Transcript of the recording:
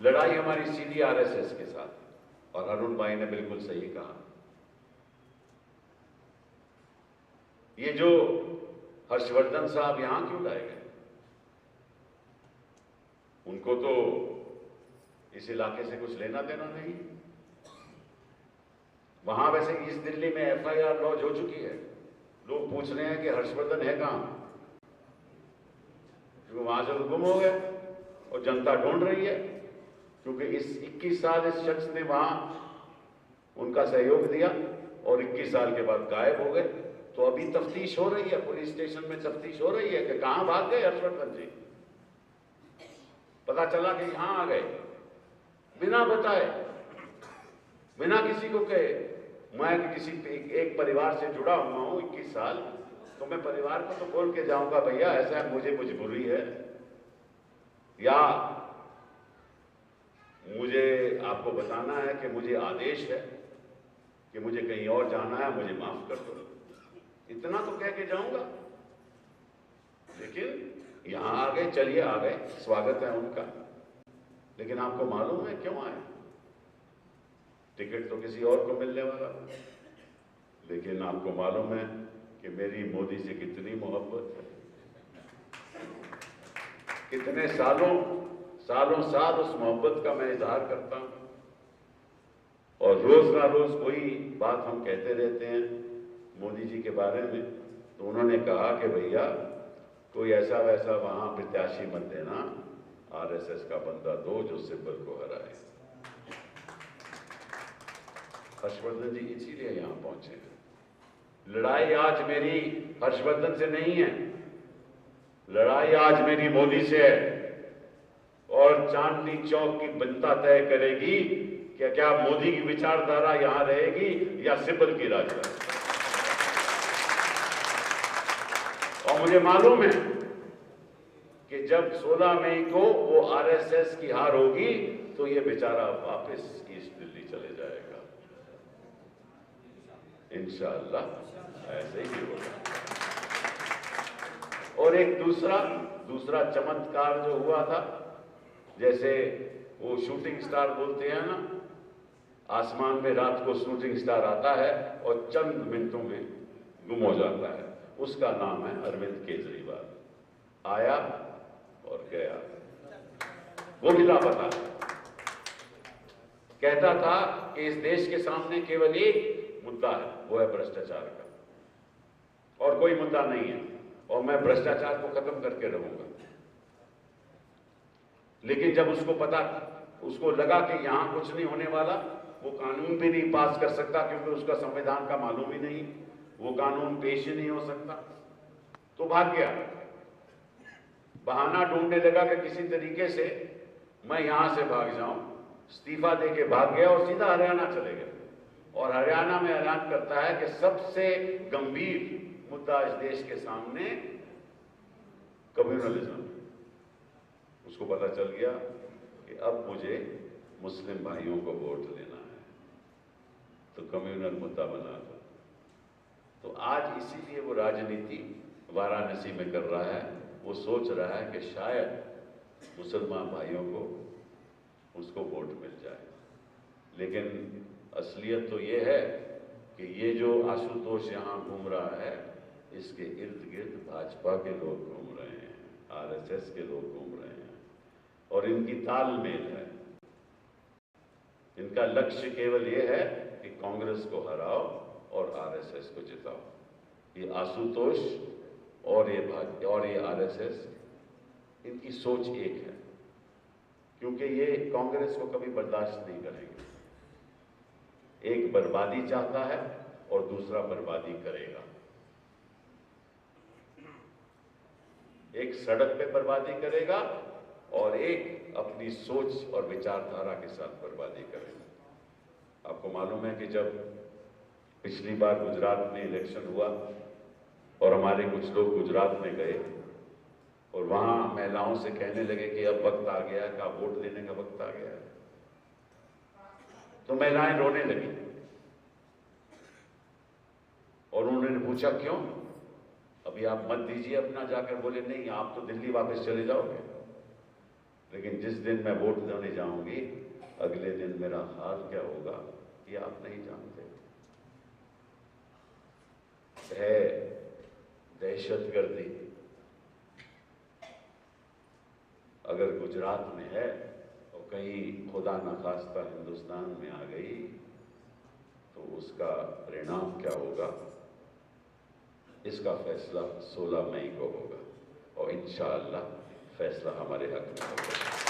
लड़ाई हमारी सीधी आरएसएस के साथ। और अरुण भाई ने बिल्कुल सही कहा, ये जो हर्षवर्धन साहब यहां क्यों लाए गए? उनको तो इस इलाके से कुछ लेना देना नहीं। वहां वैसे इस दिल्ली में एफआईआर लॉन्च हो चुकी है, लोग पूछ रहे हैं कि हर्षवर्धन है कहां, क्योंकि वहां से गुम हो गए और जनता ढूंढ रही है। क्योंकि इस 21 साल इस शख्स ने वहां उनका सहयोग दिया और 21 साल के बाद गायब हो गए। तो अभी तफ्तीश हो रही है, पुलिस स्टेशन में तफ्तीश हो रही है कि कहां भाग गए हर्षवर्धन जी। पता चला कि यहां आ गए बिना बताए, बिना किसी को कहे। मैं किसी एक परिवार से जुड़ा हुआ हूं 21 साल, तो मैं परिवार को तो बोल के जाऊंगा भैया ऐसा है, मुझे मजबूरी है, या मुझे आपको बताना है कि मुझे आदेश है कि मुझे कहीं और जाना है, मुझे माफ कर दो, इतना तो कह के जाऊंगा। लेकिन यहां आ गए, चलिए आ गए, स्वागत है उनका। लेकिन आपको मालूम है क्यों आए? टिकट तो किसी और को मिलने वाला था। लेकिन आपको मालूम है कि मेरी मोदी से कितनी मोहब्बत है, कितने सालों साल उस मोहब्बत का मैं इजहार करता हूं। और रोज ना रोज कोई बात हम कहते रहते हैं मोदी जी के बारे में। तो उन्होंने कहा कि भैया कोई ऐसा वैसा वहां प्रत्याशी मत देना, आरएसएस का बंदा दो जो सिब्बल को हराए। हर्षवर्धन जी इसीलिए यहां पहुंचे हैं। लड़ाई आज मेरी हर्षवर्धन से नहीं है, लड़ाई आज मेरी मोदी से है। और चांदनी चौक की जनता तय करेगी कि क्या मोदी की विचारधारा यहां रहेगी या सिब्बल की राजधानी। और मुझे मालूम है कि जब 16 मई को वो आरएसएस की हार होगी तो ये बेचारा वापस ईस्ट दिल्ली चले जाएगा। इंशाअल्लाह ऐसे ही होगा। और एक दूसरा चमत्कार जो हुआ था, जैसे वो शूटिंग स्टार बोलते हैं ना, आसमान में रात को शूटिंग स्टार आता है और चंद मिनटों में गुम हो जाता है, उसका नाम है अरविंद केजरीवाल। आया और गया, वो भी लापता। कहता था कि इस देश के सामने केवल एक मुद्दा है, वो है भ्रष्टाचार का, और कोई मुद्दा नहीं है, और मैं भ्रष्टाचार को खत्म करके रहूंगा। लेकिन जब उसको लगा कि यहां कुछ नहीं होने वाला, वो कानून भी नहीं पास कर सकता क्योंकि उसका संविधान का मालूम ही नहीं, वो कानून पेश ही नहीं हो सकता, तो भाग गया। बहाना ढूंढने लगा कि किसी तरीके से मैं यहां से भाग जाऊं, इस्तीफा देके भाग गया और सीधा हरियाणा चले गए। और हरियाणा में ऐलान करता है कि सबसे गंभीर मुद्दा इस देश के सामने कम्युनलिज्म। उसको पता चल गया कि अब मुझे मुस्लिम भाइयों को वोट लेना है, तो कम्युनल मुद्दा बना था। तो आज इसीलिए वो राजनीति वाराणसी में कर रहा है। वो सोच रहा है कि शायद मुसलमान भाइयों को उसको वोट मिल जाए। लेकिन असलियत तो ये है कि ये जो आशुतोष यहाँ घूम रहा है, इसके इर्द गिर्द भाजपा के लोग घूम रहे हैं, आरएसएस के लोग घूम रहे हैं, और इनकी तालमेल है। इनका लक्ष्य केवल ये है कि कांग्रेस को हराओ और आरएसएस को जिताओ। ये आशुतोष और ये आरएसएस, इनकी सोच एक है, क्योंकि ये कांग्रेस को कभी बर्दाश्त नहीं करेंगे। एक बर्बादी चाहता है और दूसरा बर्बादी करेगा। एक सड़क पे बर्बादी करेगा और एक अपनी सोच और विचारधारा के साथ बर्बादी करेगा। आपको मालूम है कि जब पिछली बार गुजरात में इलेक्शन हुआ और हमारे कुछ लोग गुजरात में गए और वहां महिलाओं से कहने लगे कि अब वक्त आ गया है, वोट देने का वक्त आ गया है, तो महिलाएं रोने लगी। और उन्होंने पूछा क्यों, अभी आप मत दीजिए अपना, जाकर बोले नहीं आप तो दिल्ली वापस चले जाओगे। लेकिन जिस दिन मैं वोट देने जाऊंगी, अगले दिन मेरा हाल क्या होगा ये आप नहीं जानते। है दहशतगर्दी अगर गुजरात में है और कहीं खुदा न खास्ता हिंदुस्तान में आ गई, तो उसका परिणाम क्या होगा, इसका फैसला 16 मई को होगा और इंशाअल्लाह फैसला हमारे हक में होगा।